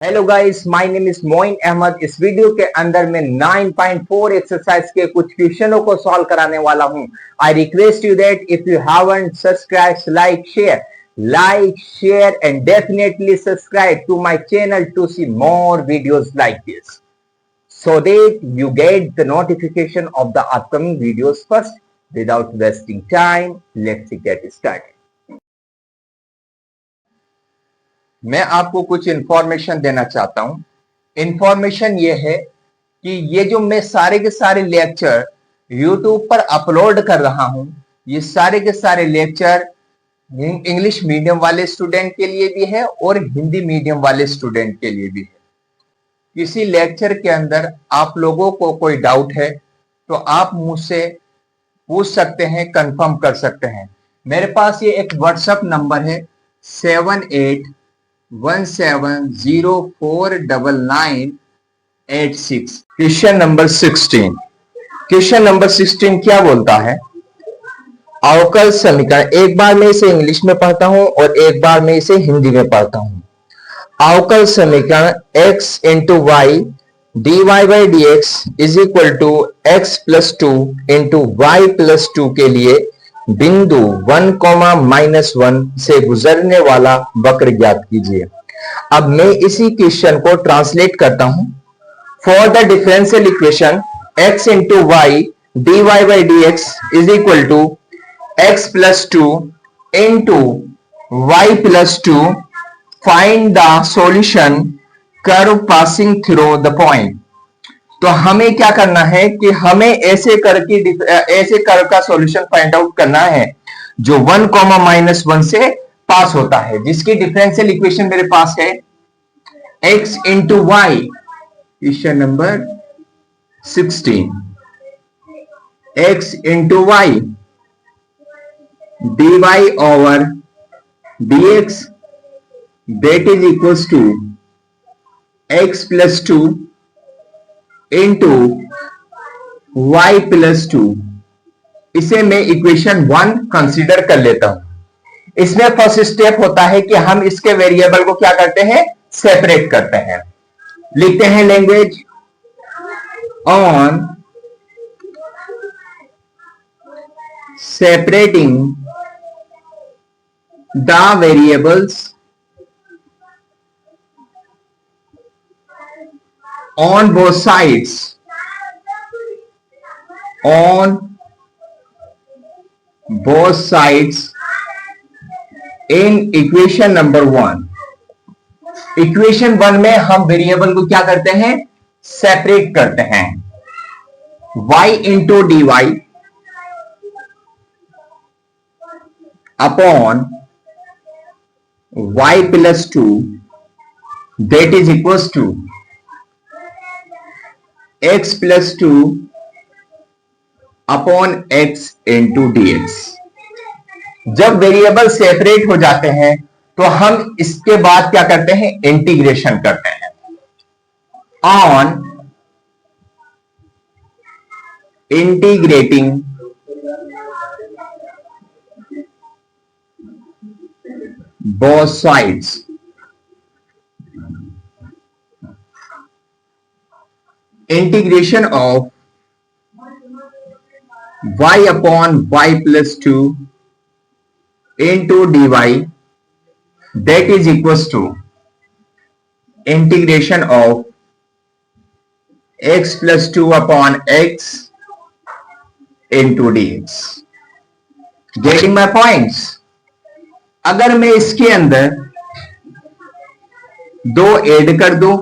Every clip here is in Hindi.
Hello guys, my name is Moin Ahmed. इस वीडियो के अंदर मैं 9.4 एक्सरसाइज के कुछ क्वेश्चनों को सॉल्व कराने वाला हूं। I request you that if you haven't subscribe, like share and definitely subscribe to my channel to see more videos like this so that you get the notification of the upcoming videos first. Without wasting time, let's get started. मैं आपको कुछ इंफॉर्मेशन देना चाहता हूं। इंफॉर्मेशन ये है कि ये जो मैं सारे के सारे लेक्चर YouTube पर अपलोड कर रहा हूं, ये सारे के सारे लेक्चर इंग्लिश मीडियम वाले स्टूडेंट के लिए भी है और हिंदी मीडियम वाले स्टूडेंट के लिए भी है। किसी लेक्चर के अंदर आप लोगों को कोई डाउट है तो आप मुझसे पूछ सकते हैं, कंफर्म कर सकते हैं। मेरे पास ये एक व्हाट्सएप नंबर है 7817049986। Question number 16। क्वेश्चन नंबर 16 क्या बोलता है? अवकल समीकरण, एक बार मैं इसे इंग्लिश में पढ़ता हूं और एक बार मैं इसे हिंदी में पढ़ता हूं। अवकल समीकरण x into y dy by d x is equal to x plus two into y plus two के लिए बिंदु 1,-1 से गुजरने वाला वक्र ज्ञात कीजिए। अब मैं इसी क्वेश्चन को ट्रांसलेट करता हूं। For the differential equation x into y dy by d x is equal to x plus two into y plus two, find the solution curve passing through the point. तो हमें क्या करना है कि हमें ऐसे कर्व का सॉल्यूशन फाइंड आउट करना है जो 1,-1 से पास होता है, जिसकी डिफरेंशियल इक्वेशन मेरे पास है x into y. Question number 16, x into y dy over dx that is equals to x plus 2 into y plus 2। इसे मैं इक्वेशन 1 कंसीडर कर लेता हूं। इसमें फर्स्ट स्टेप होता है कि हम इसके वेरिएबल को क्या करते हैं, सेपरेट करते हैं। लिखते हैं language on separating the variables on both sides, in equation number 1। Equation 1 में हम वेरिएबल को क्या करते हैं, सेपरेट करते हैं। y into d y upon y plus 2 that is equals to x plus 2 upon x into d x. जब वेरिएबल सेपरेट हो जाते हैं तो हम इसके बाद क्या करते हैं, इंटीग्रेशन करते हैं। On integrating both sides integration of y upon y plus 2 into dy that is equals to integration of x plus 2 upon x into dx। getting my points? अगर मैं इसके अंदर 2 ऐड कर दूं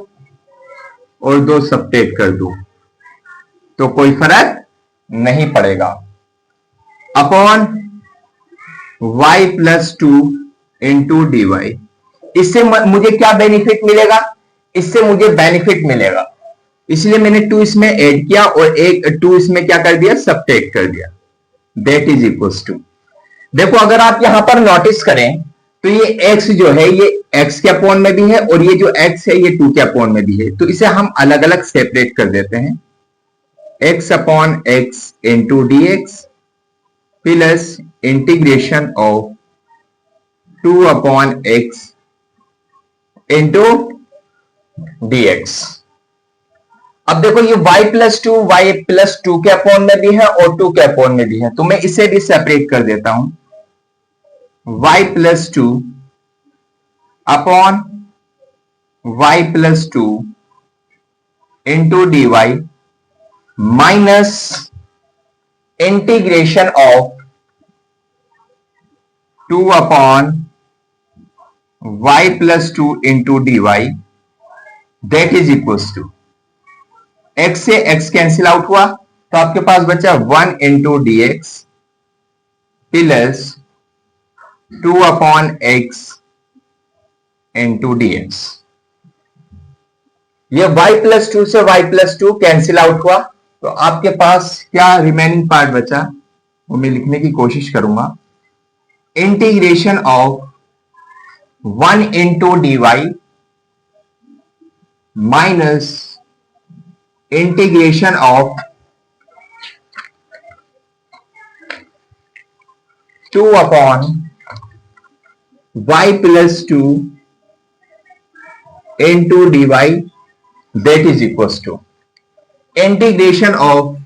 और 2 सब्ट्रैक्ट कर दूं तो कोई फर्क नहीं पड़ेगा। Upon y plus 2 into d y, इससे मुझे क्या बेनिफिट मिलेगा, इससे मुझे बेनिफिट मिलेगा, इसलिए मैंने 2 इसमें ऐड किया और एक 2 इसमें क्या कर दिया, सब्ट्रैक्ट कर दिया। दैट इज इक्वल्स टू, देखो अगर आप यहां पर नोटिस करें तो ये x जो है ये x के अपॉन में भी है और ये जो x है ये 2 के अपॉन में भी है। तो इसे हम अलग अलग सेपरेट कर देते हैं। x upon x into d x plus integration of 2 upon x into dx। अब देखो ये y+2 के अपॉन में भी है और 2 के अपॉन में भी है, तो मैं इसे भी सेपरेट कर देता हूं। y+2 upon y+2 into dy minus integration of 2 upon y+2 into dy that is equals to, x से x कैंसिल आउट हुआ तो आपके पास बचा 1 into d x plus 2 upon x into d x. ये y+2 से y+2 कैंसिल आउट हुआ तो आपके पास क्या रिमेनिंग पार्ट बचा वो मैं लिखने की कोशिश करूंगा। Integration of 1 into d y minus integration of 2 upon y+2 into d y that is equals to integration of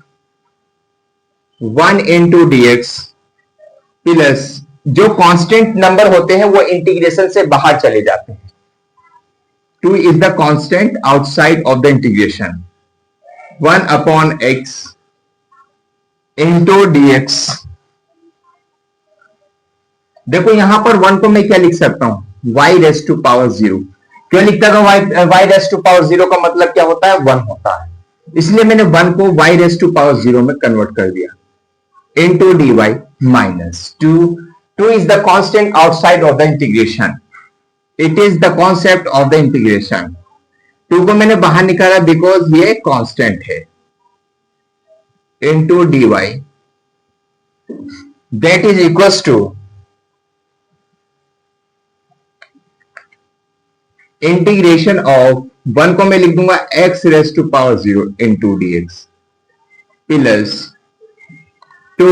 1 into d x plus जो कांस्टेंट नंबर होते हैं वो इंटीग्रेशन से बाहर चले जाते हैं। 2 is the constant outside of the integration, 1 upon x into dx। देखो यहां पर 1 को मैं क्या लिख सकता हूं, y⁻0। क्यों लिखता हूं y⁻0 का मतलब क्या होता है, 1 होता है, इसलिए मैंने 1 को y⁻0 में कन्वर्ट कर दिया। into dy minus 2 is the constant outside of the integration, it is the concept of the integration। 2 को मैंने बाहर निकाला बिकॉज ये कांस्टेंट है। into dy that is equals to integration of 1 को मैं लिख दूंगा x⁻0 into dx plus 2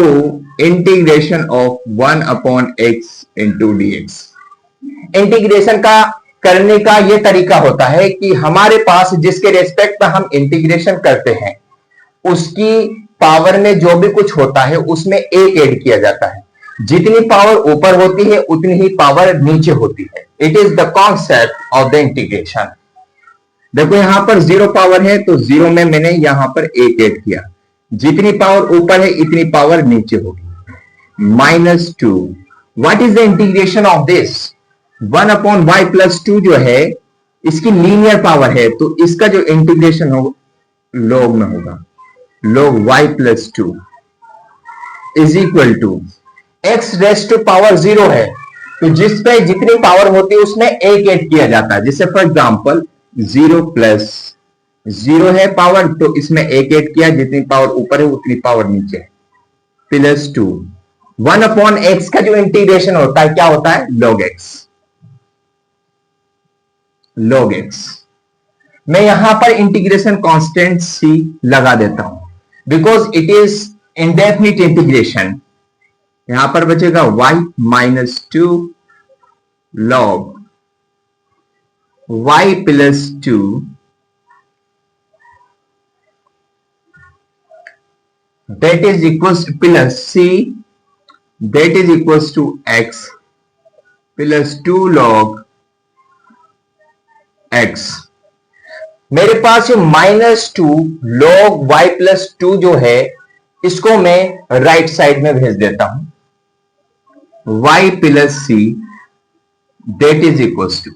integration of 1 upon x into dx। Integration का करने का यह तरीका होता है कि हमारे पास जिसके रेस्पेक्ट में हम इंटीग्रेशन करते हैं उसकी पावर में जो भी कुछ होता है उसमें एक ऐड किया जाता है। जितनी पावर ऊपर होती है उतनी ही पावर नीचे होती है। It is the concept of the integration. देखो यहां पर 0 पावर है तो 0 में मैंने यहां पर एक ऐड किया, जितनी पावर ऊपर है इतनी पावर नीचे होगी। -2 what is the integration of this, 1 upon y+2 जो है इसकी लीनियर पावर है तो इसका जो इंटीग्रेशन हो log में होगा, log y+2 is equal to x⁻0 है तो जिस पे जितनी पावर होती है उसमें एक ऐड किया जाता है। जैसे फॉर एग्जांपल 0 + 0 है पावर तो इसमें एक ऐड किया, जितनी पावर ऊपर है उतनी पावर नीचे है, +2 1 अपॉन x का जो इंटीग्रेशन होता है क्या होता है, log x। log x मैं यहां पर इंटीग्रेशन कांस्टेंट c लगा देता हूं because it is indefinite integration. यहां पर बचेगा y-2 log y+2 that is equals plus c that is equals to x plus 2 log x। मेरे पास ये -2 log y+2 जो है इसको मैं राइट साइड में भेज देता हूं, y plus c that is equals to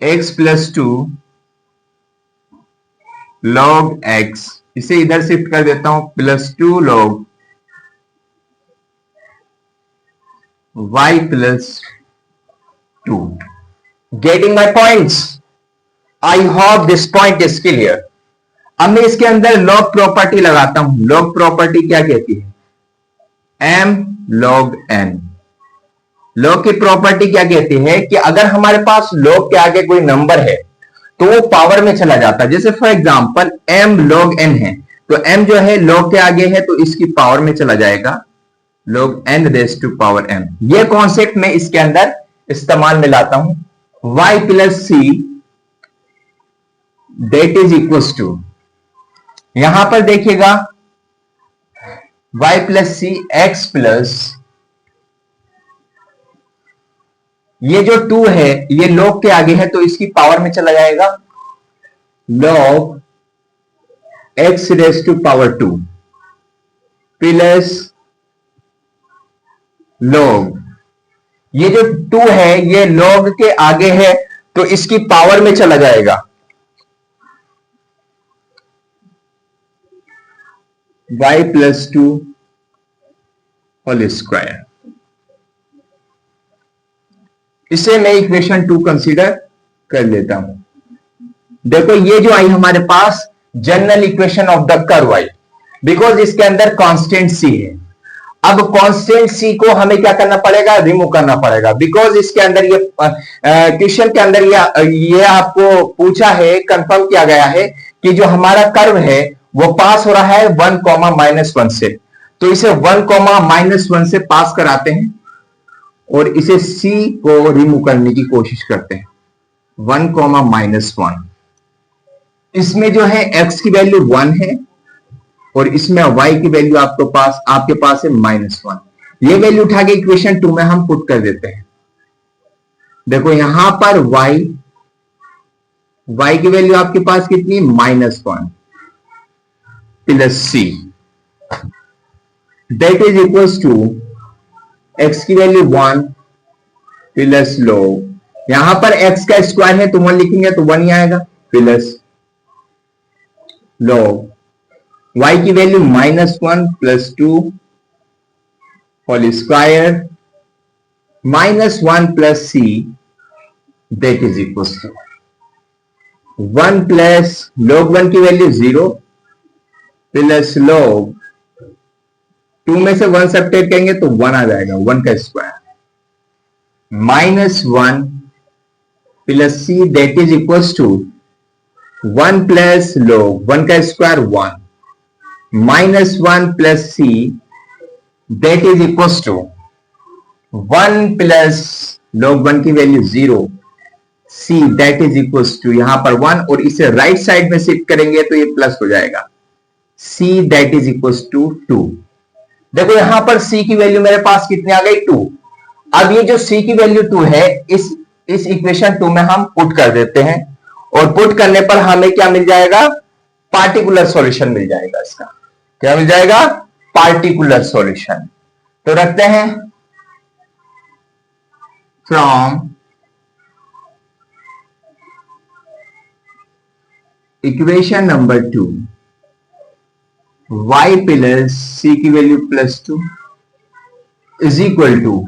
x plus 2 log x, इसे इधर शिफ्ट कर देता हूं, +2 log y plus 2। Getting my points, I hope this point is clear. अब मैं इसके अंदर लॉग प्रॉपर्टी लगाता हूं। लॉग प्रॉपर्टी क्या कहती है, m log n। लॉग की प्रॉपर्टी क्या कहती है कि अगर हमारे पास लॉग के आगे कोई नंबर है तो वो पावर में चला जाता है। जैसे for example m log n है तो m जो है लॉग के आगे है तो इसकी पावर में चला जाएगा, log n⁻m। ये कॉन्सेप्ट मैं इसके अंदर इस्तेमाल में लाता हूं। y plus c that is equal to, यहां पर देखिएगा y plus c x plus, ये जो 2 है ये log के आगे है तो इसकी पावर में चला जाएगा, log x raise to power 2 plus log, ये जो 2 है ये log के आगे है तो इसकी पावर में चला जाएगा, y प्लस 2 होल स्क्वायर। इसे मैं इक्वेशन 2 कंसीडर कर लेता हूं। देखो ये जो आई हमारे पास general equation of the curve आई, बिकॉज इसके अंदर कांस्टेंट सी है। अब कांस्टेंट सी को हमें क्या करना पड़ेगा, रिमूव करना पड़ेगा, बिकॉज इसके अंदर ये क्वेश्चन के अंदर ये आपको पूछा है, कंफर्म किया गया है कि जो हमारा कर्व है वो पास हो रहा है 1, -1 से, तो इसे 1, -1 से पास कराते हैं और इसे सी को रिमूव करने की कोशिश करते हैं। 1, इसमें जो है x की वैल्यू 1 है और इसमें y की वैल्यू आपके पास है -1। ये वैल्यू उठा के इक्वेशन 2 में हम पुट कर देते हैं। देखो यहां पर y की वैल्यू आपके पास कितनी, -1 plus c, that is equal to x की वैल्यू 1 प्लस log, यहां पर x का स्क्वायर है तो 1 लिखेंगे तो 1 ही आएगा, प्लस log y की value -1 plus 2 whole square -1 plus c, that is equal to 1 plus log 1 की वैल्यू 0 प्लस log 2 में से 1 सब्ट्रैक्ट करेंगे तो 1 आ जाएगा, 1 का square -1 plus c, that is equal to 1 plus log 1 का square 1 -1 plus c, that is equal to 1 plus log 1 की value 0 c, that is equal to यहां पर 1 और इसे राइट साइड में शिफ्ट करेंगे तो ये प्लस हो जाएगा, c that is equal to 2। देखो यहां पर सी की वैल्यू मेरे पास कितनी आ गई, 2। अब ये जो सी की वैल्यू 2 है इस इक्वेशन 2 में हम पुट कर देते हैं और पुट करने पर हमें क्या मिल जाएगा, पार्टिकुलर सॉल्यूशन मिल जाएगा। इसका क्या मिल जाएगा, पार्टिकुलर सॉल्यूशन। तो रखते हैं from equation number 2 y plus C की value +2 is equal to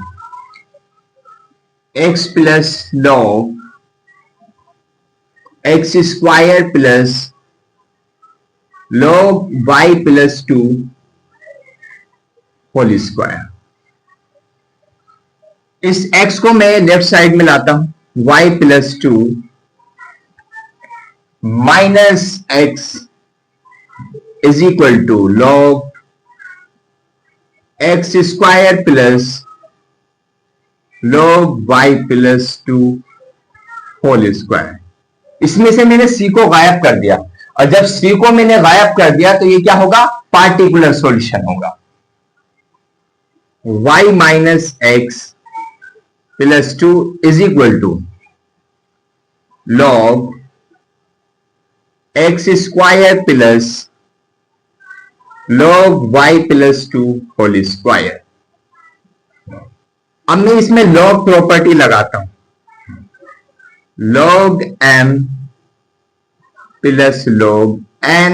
x plus log x square plus log y plus 2 whole square. इस x को मैं लेफ्ट साइड में लाता हूं, y plus 2 minus x is equal to log x square plus log y plus 2 whole square. इसमें से मैंने c को गायब कर दिया और जब c को मैंने गायब कर दिया तो ये क्या होगा, पार्टिकुलर सॉल्यूशन होगा। y minus x plus 2 is equal to log x square plus log y plus 2 whole square. अब मैं इसमें log प्रॉपर्टी लगाता हूं, log m plus log n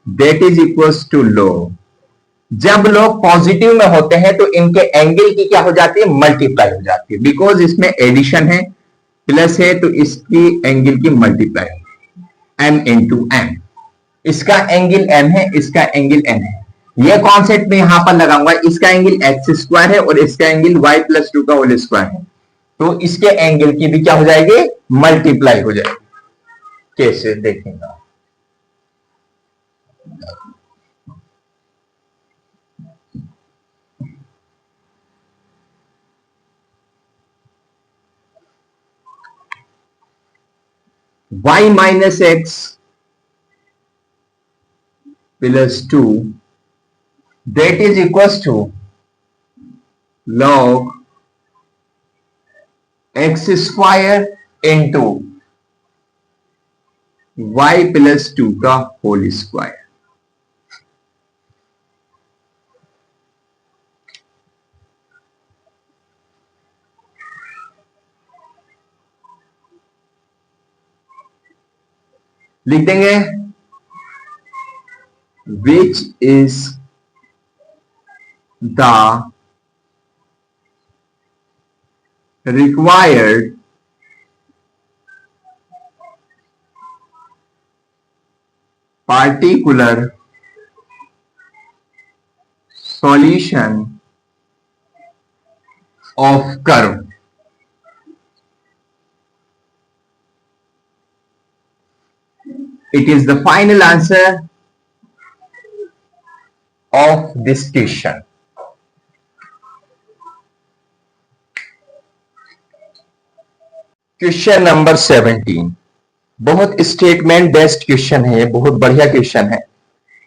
that is equal to log, जब लोग पॉजिटिव में होते हैं तो इनके एंगल की क्या हो जाती है, मल्टीप्लाई हो जाती है, बिकॉज इसमें एडिशन है, प्लस है तो इसकी एंगल की मल्टीप्लाई होगी, m इंटू m। इसका एंगल m है, इसका एंगल n है। यह कॉन्सेप्ट में यहां पर लगाऊंगा, इसका एंगल x स्क्वायर है और इसका एंगल y प्लस 2 का होल स्क्वायर है, तो इसके एंगल की भी क्या हो जाएगी, मल्टीप्लाई हो जाएगी। कैसे देखेंगे, y minus x plus 2 that is equals to log x square into y plus 2 का होल स्क्वायर। लिख देंगे which is the required particular solution of curve। It is the final answer of this question। Question number 17 बहुत स्टेटमेंट बेस्ड क्वेश्चन है, बहुत बढ़िया क्वेश्चन है।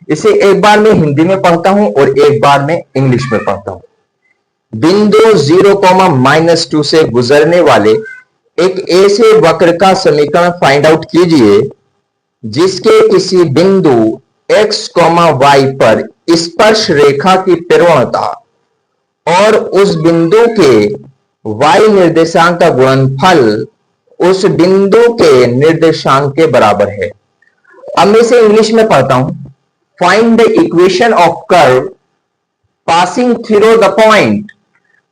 इसे एक बार मैं हिंदी में पढ़ता हूं और एक बार मैं इंग्लिश में पढ़ता हूं। बिंदु 0,-2 से गुजरने वाले एक ऐसे वक्र का समीकरण फाइंड आउट कीजिए जिसके किसी बिंदु x, y पर स्पर्श रेखा की प्रवणता और उस बिंदु के y निर्देशांक का गुणनफल उस बिंदु के निर्देशांक के बराबर है। अब मैं इसे इंग्लिश में पढ़ता हूं। Find the equation of curve passing through the point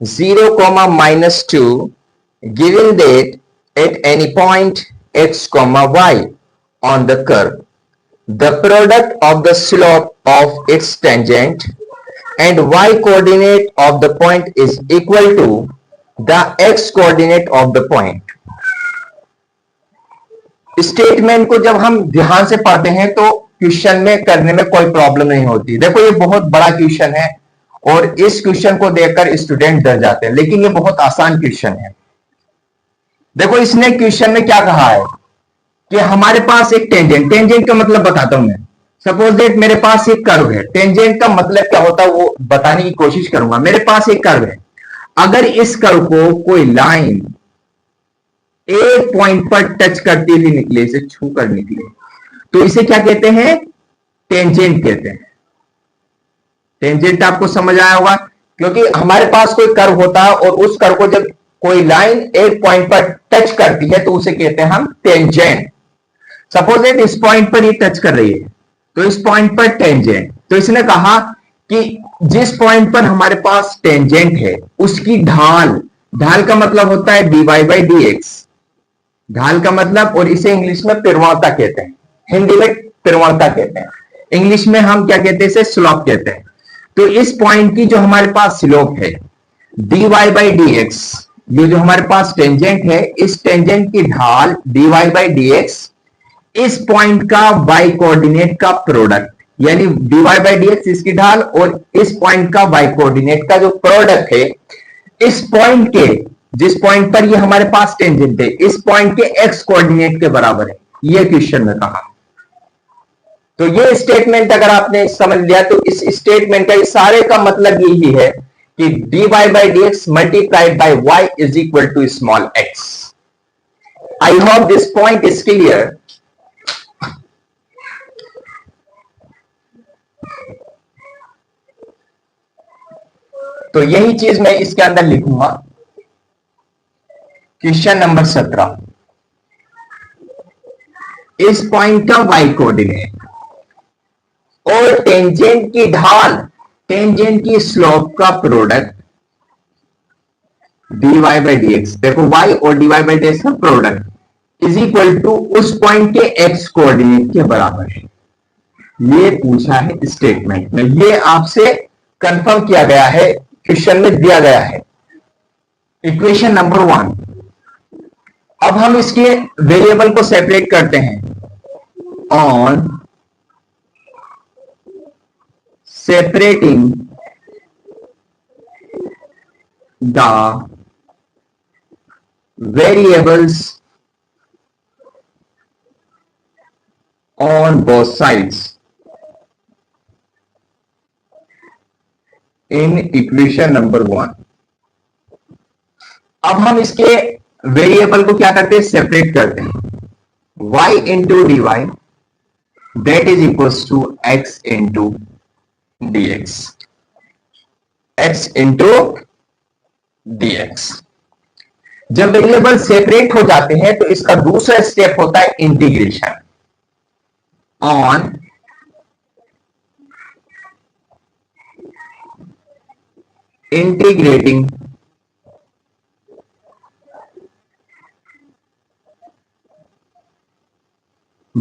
0,-2 given that at any point x, y on the curve the product of the slope of its tangent and y coordinate of the point is equal to the x coordinate of the point। Statement को जब हम ध्यान से पढ़ते हैं तो क्वेश्चन में करने में कोई प्रॉब्लम नहीं होती। देखो ये बहुत बड़ा क्वेश्चन है और इस क्वेश्चन को देखकर स्टूडेंट डर जाते हैं, लेकिन ये बहुत आसान क्वेश्चन है। देखो इसने क्वेश्चन में क्या कहा है कि हमारे पास एक टेंजेंट का मतलब बताता हूं मैं। सपोज दैट मेरे पास एक कर्व है। टेंजेंट का मतलब क्या होता है वो बताने की कोशिश करूंगा। मेरे पास एक कर्व है, अगर इस कर्व को कोई लाइन एक पॉइंट पर टच करती हुई निकले, इसे छू कर निकले, तो इसे क्या कहते हैं? टेंजेंट कहते हैं। टेंजेंट आपको समझ आया होगा, क्योंकि हमारे पास कोई कर्व होता है और उस कर्व को जब कोई लाइन एक पॉइंट पर टच करती है तो उसे कहते हैं हम टेंजेंट। सपोज दैट इस पॉइंट पर ये टच कर रही है तो इस पॉइंट पर टेंजेंट। तो इसने कहा कि जिस पॉइंट पर हमारे पास टेंजेंट है उसकी ढाल, ढाल का मतलब होता है dy by dx, ढाल का मतलब, और इसे इंग्लिश में प्रवणता कहते हैं, हिंदी में प्रवणता कहते हैं, इंग्लिश में हम क्या कहते हैं? इसे स्लोप कहते हैं। तो इस पॉइंट की जो हमारे पास स्लोप है dy by dx, ये जो हमारे पास टेंजेंट है, इस टेंजेंट की ढाल dy by dx इस पॉइंट का y कोऑर्डिनेट का प्रोडक्ट, यानी dy by dx इसकी ढाल और इस पॉइंट का y कोऑर्डिनेट का जो प्रोडक्ट है, इस पॉइंट के, जिस पॉइंट पर ये हमारे पास टेंजेंट है, इस पॉइंट के x कोऑर्डिनेट के बराबर है। ये क्वेश्चन में कहा। तो ये स्टेटमेंट अगर आपने समझ लिया तो इस स्टेटमेंट का इस सारे का मतलब यही है कि dy by dx multiplied by y is equal to small x। I hope this point is clear। तो यही चीज मैं इसके अंदर लिखूंगा। क्वेश्चन नंबर 17, इस पॉइंट का y कोऑर्डिनेट और टेंजेंट की ढाल, टेंजेंट की स्लोप का प्रोडक्ट dy by dx, देखो y और dy by dx का प्रोडक्ट इज इक्वल टू उस पॉइंट के x कोऑर्डिनेट के बराबर है। ये पूछा है स्टेटमेंट में, ये आपसे कंफर्म किया गया है, क्वेश्चन में दिया गया है। Equation number 1। अब हम इसके वेरिएबल को सेपरेट करते हैं। On separating the variables on both sides in equation number 1. अब हम इसके वेरिएबल को क्या करते हैं, सेपरेट करते हैं. y into d y that is equals to x into dx. x into dx. जब वेरिएबल सेपरेट हो जाते हैं तो इसका दूसरा स्टेप होता है integration on integrating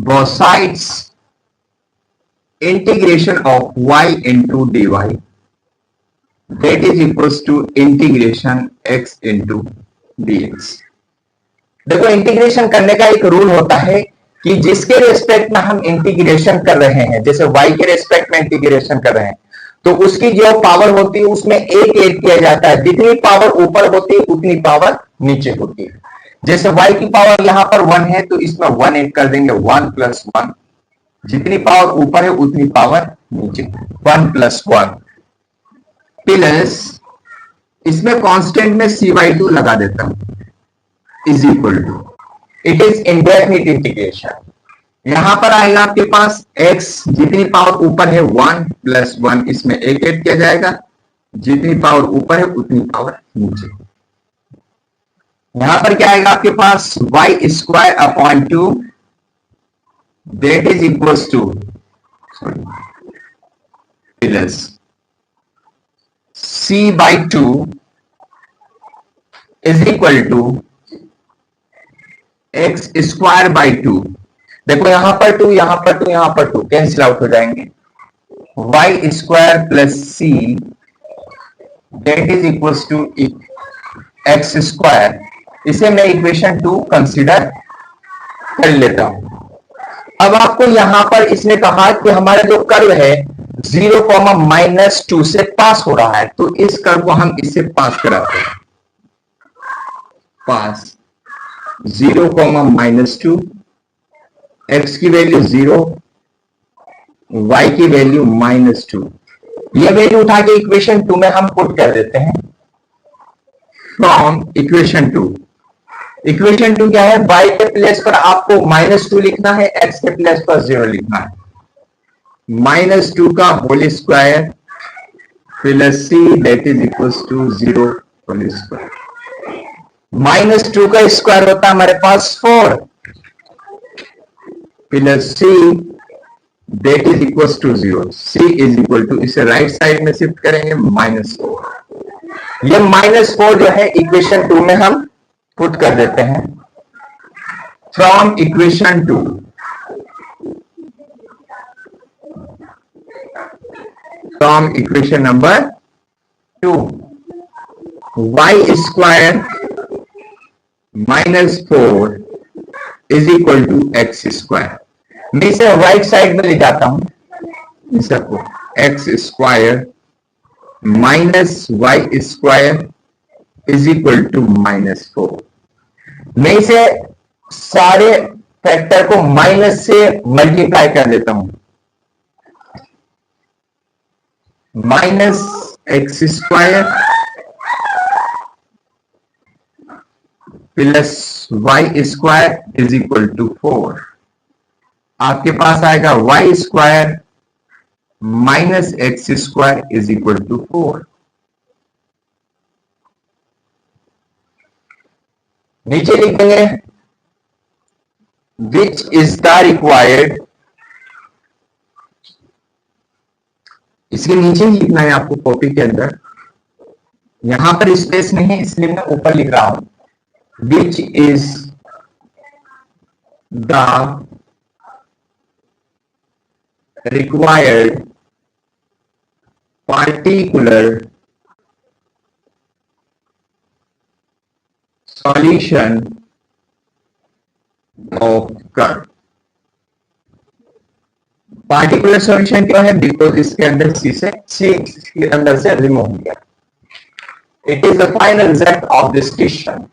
both sides integration of y into dy that is equals to integration x into dx. देखो इंटीग्रेशन करने का एक रूल होता है कि जिसके रेस्पेक्ट में हम इंटीग्रेशन कर रहे हैं, जैसे y के रेस्पेक्ट में इंटीग्रेशन कर रहे हैं तो उसकी जो पावर होती है उसमें एक ऐड किया जाता है. जितनी पावर ऊपर होती है उतनी पावर नीचे होती है. जैसे y की पावर यहां पर 1 है तो इसमें 1 ऐड कर देंगे, 1 प्लस 1. जितनी पावर ऊपर है उतनी पावर नीचे, 1 प्लस 1 प्लस इसमें कांस्टेंट में c/2 लगा देता हूं is equal to, it is indefinite integration. यहां पर आएगा आपके पास x, जितनी पावर ऊपर है 1 प्लस 1, इसमें एक ऐड किया जाएगा, जितनी पावर ऊपर है उतनी पावर नीचे. यहां पर क्या आएगा आपके पास y square upon 2 that is equals to plus c/2 is equal to x square by 2. देखो यहां पर 2, यहां पर 2, यहां पर 2 कैंसिल आउट हो जाएंगे. y square plus c that is equals to x square. इसे मैं इक्वेशन 2 कंसीडर कर लेता हूं. अब आपको यहां पर इसने कहा कि हमारा जो कर्व है 0,-2 से पास हो रहा है, तो इस कर्व को हम इससे पास कराते हैं. पास 0,-2, x की वैल्यू 0, y की वैल्यू -2. यह वैल्यू उठा के इक्वेशन 2 में हम पुट कर देते हैं. फ्रॉम इक्वेशन 2, इक्वेशन 2 क्या है, y के प्लेस पर आपको -2 लिखना है, x के प्लेस पर 0 लिखना है. -2 का whole square plus c that is equals to 0 whole square. -2 का स्क्वायर होता है हमारे पास 4 plus c that is equals to 0. c is equal to, इसे राइट साइड में शिफ्ट करेंगे -4. ये -4 जो है इक्वेशन 2 में हम पुट कर देते हैं. From equation 2, from equation number 2, y square -4 is equal to x square. मैं इसे राइट साइड में ले जाता हूं, सबको x square minus y square is equal to -4. मैं इसे सारे फैक्टर को माइनस से मल्टीप्लाई कर देता हूं. -x square plus y square is equal to 4. आपके पास आएगा y square -x square is equal to 4. नीचे लिख देंगे विच इज द रिक्वायर्ड, इसके नीचे ही लिखना है आपको कॉपी के अंदर. यहां पर स्पेस नहीं है इसलिए मैं ऊपर लिख रहा हूं. Which is the required particular solution of curve. Particular solution क्यों है, बिकॉज इसके अंदर सी के अंदर से रिमूव हो गया. It is the final result of this question.